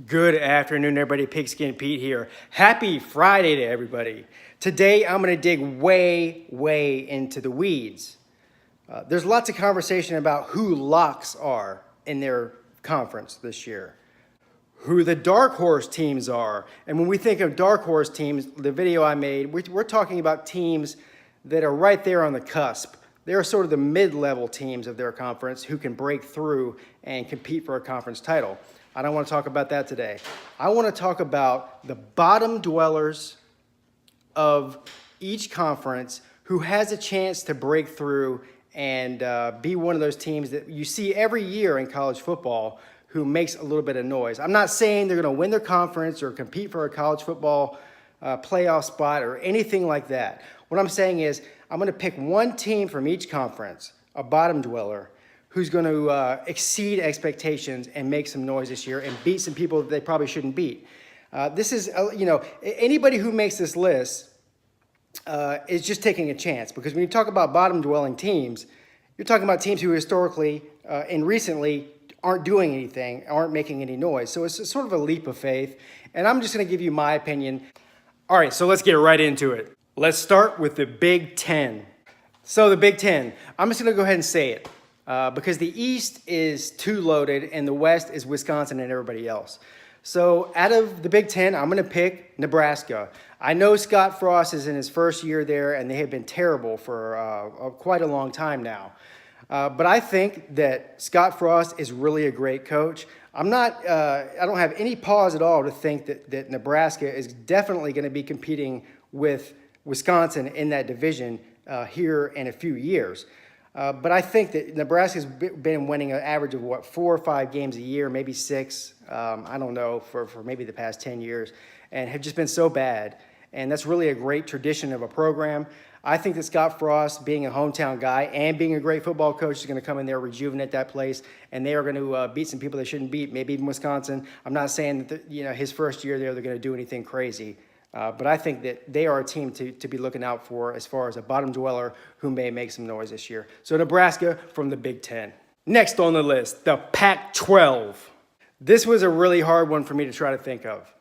Good afternoon, everybody. Pigskin Pete here. Happy Friday to everybody. Today, I'm going to dig way into the weeds. There's lots of conversation about who locks are in their conference this year, who the dark horse teams are. And when we think of dark horse teams, the video I made, we're talking about teams that are right there on the cusp. They're sort of the mid-level teams of their conference who can break through and compete for a conference title. I don't want to talk about that today. I want to talk about the bottom dwellers of each conference who has a chance to break through and be one of those teams that you see every year in college football who makes a little bit of noise. I'm not saying they're going to win their conference or compete for a college football playoff spot or anything like that. What I'm saying is I'm going to pick one team from each conference, a bottom dweller, who's going to exceed expectations and make some noise this year and beat some people that they probably shouldn't beat. This is, anybody who makes this list is just taking a chance, because when you talk about bottom-dwelling teams, you're talking about teams who historically and recently aren't doing anything, aren't making any noise. So it's sort of a leap of faith, and I'm just going to give you my opinion. All right, so let's get right into it. Let's start with the Big 10. So the Big 10, I'm just going to go ahead and say it. Because the East is too loaded and the West is Wisconsin and everybody else. So out of the Big 10, I'm going to pick Nebraska. I know Scott Frost is in his first year there, and they have been terrible for quite a long time now. But I think that Scott Frost is really a great coach. I don't have any pause at all to think that Nebraska is definitely going to be competing with Wisconsin in that division here in a few years. But I think that Nebraska's been winning an average of, 4 or 5 games a year, maybe 6, I don't know, for maybe the past 10 years, and have just been so bad. And that's really a great tradition of a program. I think that Scott Frost, being a hometown guy and being a great football coach, is going to come in there, rejuvenate that place, and they are going to beat some people they shouldn't beat, maybe even Wisconsin. I'm not saying that his first year there they're going to do anything crazy. But I think that they are a team to be looking out for as far as a bottom dweller who may make some noise this year. So Nebraska from the Big 10. Next on the list, the Pac-12. This was a really hard one for me to try to think of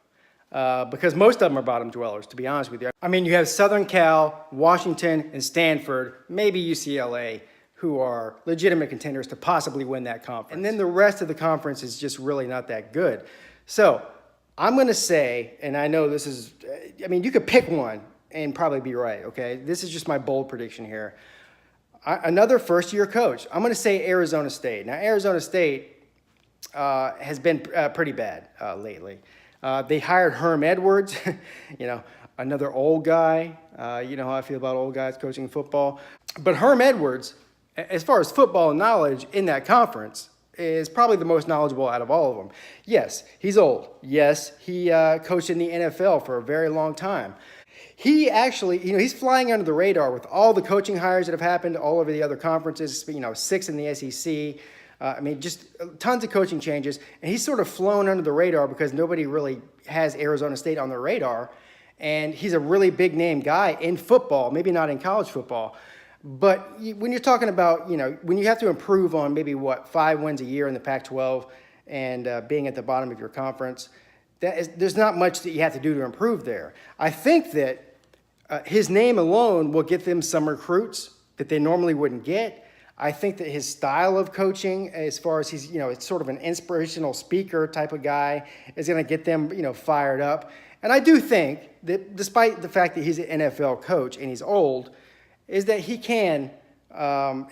because most of them are bottom dwellers, to be honest with you. I mean, you have Southern Cal, Washington, and Stanford, maybe UCLA, who are legitimate contenders to possibly win that conference. And then the rest of the conference is just really not that good. So I'm going to say, and I know this is, you could pick one and probably be right, okay? This is just my bold prediction here. Another first-year coach. I'm going to say Arizona State. Now, Arizona State has been pretty bad lately. They hired Herm Edwards, another old guy. You know how I feel about old guys coaching football. But Herm Edwards, as far as football knowledge in that conference, is probably the most knowledgeable out of all of them. Yes, he's old. Yes, he coached in the NFL for a very long time. He actually, he's flying under the radar with all the coaching hires that have happened all over the other conferences, 6 in the SEC. Just tons of coaching changes. And he's sort of flown under the radar because nobody really has Arizona State on their radar. And he's a really big name guy in football, maybe not in college football. But when you're talking about, when you have to improve on maybe 5 wins a year in the Pac-12 and being at the bottom of your conference, there's not much that you have to do to improve there. I think that his name alone will get them some recruits that they normally wouldn't get. I think that his style of coaching, as far as he's, it's sort of an inspirational speaker type of guy, is going to get them, fired up. And I do think that despite the fact that he's an NFL coach and he's old, is that he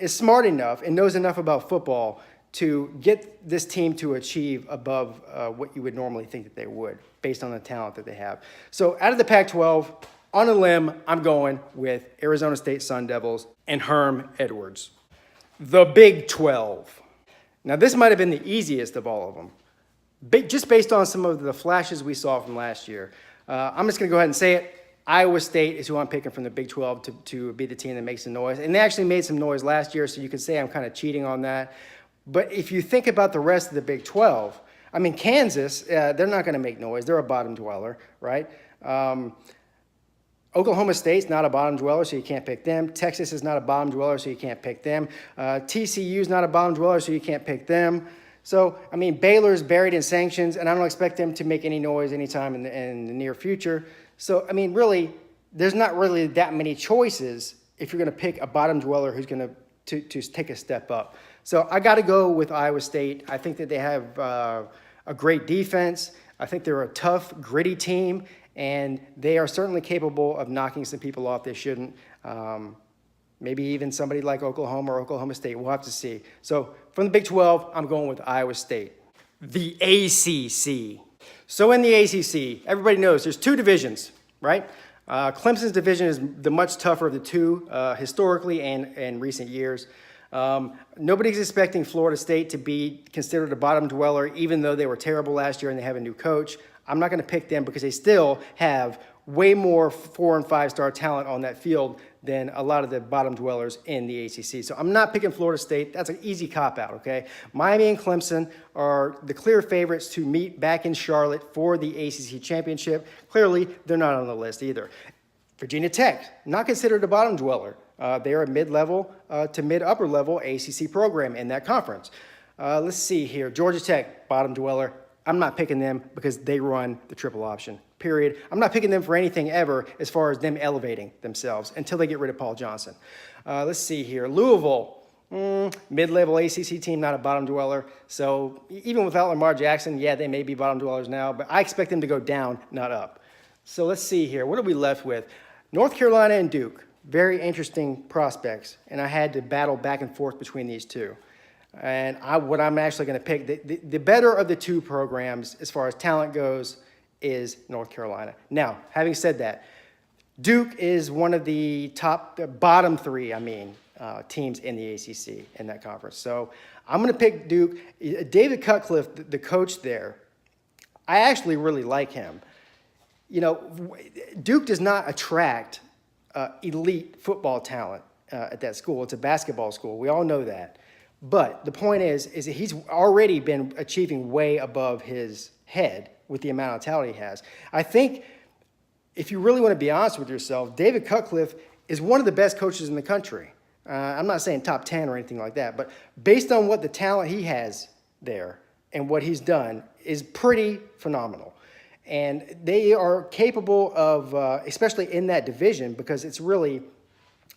is smart enough and knows enough about football to get this team to achieve above what you would normally think that they would, based on the talent that they have. So out of the Pac-12, on a limb, I'm going with Arizona State Sun Devils and Herm Edwards. The Big 12. Now, this might have been the easiest of all of them, just based on some of the flashes we saw from last year. I'm just going to go ahead and say it. Iowa State is who I'm picking from the Big 12 to be the team that makes the noise. And they actually made some noise last year, so you could say I'm kind of cheating on that. But if you think about the rest of the Big 12, Kansas, they're not going to make noise. They're a bottom dweller, right? Oklahoma State's not a bottom dweller, so you can't pick them. Texas is not a bottom dweller, so you can't pick them. TCU's not a bottom dweller, so you can't pick them. So, I mean, Baylor's buried in sanctions, and I don't expect them to make any noise anytime in the near future. So, I mean, really, there's not really that many choices if you're going to pick a bottom dweller who's going to take a step up. So I got to go with Iowa State. I think that they have a great defense. I think they're a tough, gritty team, and they are certainly capable of knocking some people off they shouldn't. Maybe even somebody like Oklahoma or Oklahoma State. We'll have to see. So from the Big 12, I'm going with Iowa State. The ACC. So in the ACC, everybody knows there's two divisions, right? Clemson's division is the much tougher of the two historically and in recent years. Nobody's expecting Florida State to be considered a bottom dweller, even though they were terrible last year and they have a new coach. I'm not going to pick them because they still have way more 4- and 5-star talent on that field than a lot of the bottom dwellers in the ACC. So I'm not picking Florida State. That's an easy cop-out, okay? Miami and Clemson are the clear favorites to meet back in Charlotte for the ACC championship. Clearly, they're not on the list either. Virginia Tech, not considered a bottom dweller. They are a mid-level to mid-upper level ACC program in that conference. Let's see here. Georgia Tech, bottom dweller. I'm not picking them because they run the triple option, period. I'm not picking them for anything ever as far as them elevating themselves until they get rid of Paul Johnson. Let's see here. Louisville, mid-level ACC team, not a bottom dweller. So even without Lamar Jackson, yeah, they may be bottom dwellers now, but I expect them to go down, not up. So let's see here. What are we left with? North Carolina and Duke, very interesting prospects, and I had to battle back and forth between these two. And what I'm actually going to pick, the better of the two programs as far as talent goes is North Carolina. Now, having said that, Duke is one of the bottom three, teams in the ACC in that conference. So I'm going to pick Duke. David Cutcliffe, the coach there, I actually really like him. You know, Duke does not attract elite football talent at that school. It's a basketball school. We all know that. But the point is that he's already been achieving way above his head with the amount of talent he has. I think if you really want to be honest with yourself, David Cutcliffe is one of the best coaches in the country. I'm not saying top 10 or anything like that, but based on what the talent he has there and what he's done is pretty phenomenal. And they are capable of, especially in that division, because it's really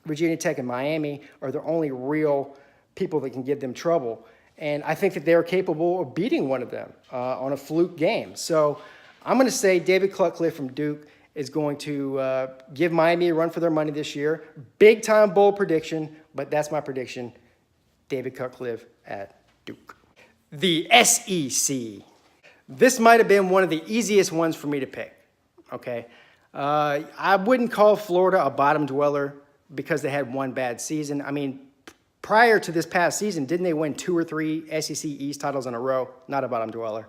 Virginia Tech and Miami are the only real people that can give them trouble. And I think that they're capable of beating one of them on a fluke game. So I'm going to say David Cutcliffe from Duke is going to give Miami a run for their money this year. Big-time bold prediction, but that's my prediction. David Cutcliffe at Duke. The SEC. This might have been one of the easiest ones for me to pick, okay? I wouldn't call Florida a bottom dweller because they had one bad season. I mean, prior to this past season, didn't they win 2 or 3 SEC East titles in a row? Not a bottom dweller.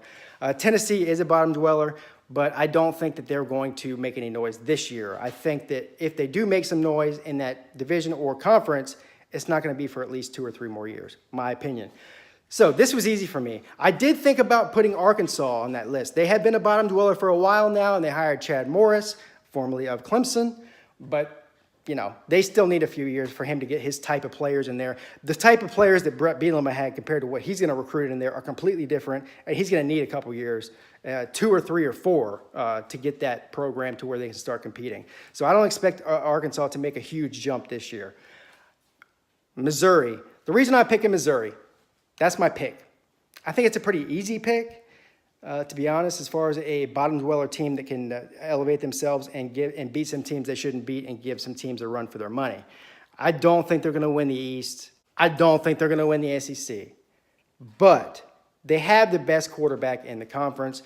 Tennessee is a bottom dweller, but I don't think that they're going to make any noise this year. I think that if they do make some noise in that division or conference, it's not going to be for at least 2 or 3 more years, my opinion. So this was easy for me. I did think about putting Arkansas on that list. They had been a bottom dweller for a while now, and they hired Chad Morris, formerly of Clemson, but you know, they still need a few years for him to get his type of players in there. The type of players that Brett Bielema had compared to what he's going to recruit in there are completely different, and he's going to need a couple years, 2 or 3 or 4, to get that program to where they can start competing. So I don't expect Arkansas to make a huge jump this year. Missouri. The reason I pick Missouri, that's my pick. I think it's a pretty easy pick. To be honest, as far as a bottom dweller team that can elevate themselves and beat some teams they shouldn't beat and give some teams a run for their money. I don't think they're going to win the East. I don't think they're going to win the SEC. But they have the best quarterback in the conference,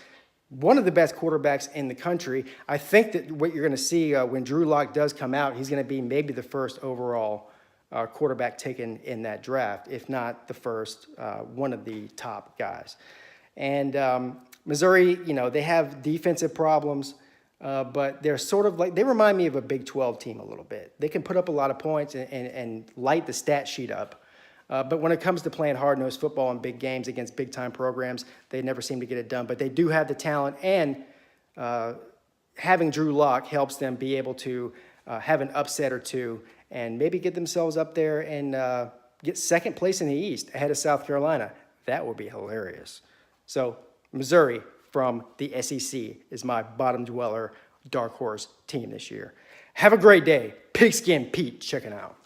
one of the best quarterbacks in the country. I think that what you're going to see when Drew Lock does come out, he's going to be maybe the first overall quarterback taken in that draft, if not the first, one of the top guys. And Missouri, you know, they have defensive problems, but they're sort of like, they remind me of a Big 12 team a little bit. They can put up a lot of points and light the stat sheet up. But when it comes to playing hard-nosed football in big games against big-time programs, they never seem to get it done. But they do have the talent, and having Drew Lock helps them be able to have an upset or two and maybe get themselves up there and get second place in the East ahead of South Carolina. That would be hilarious. So Missouri from the SEC is my bottom dweller dark horse team this year. Have a great day. Pigskin Pete checking out.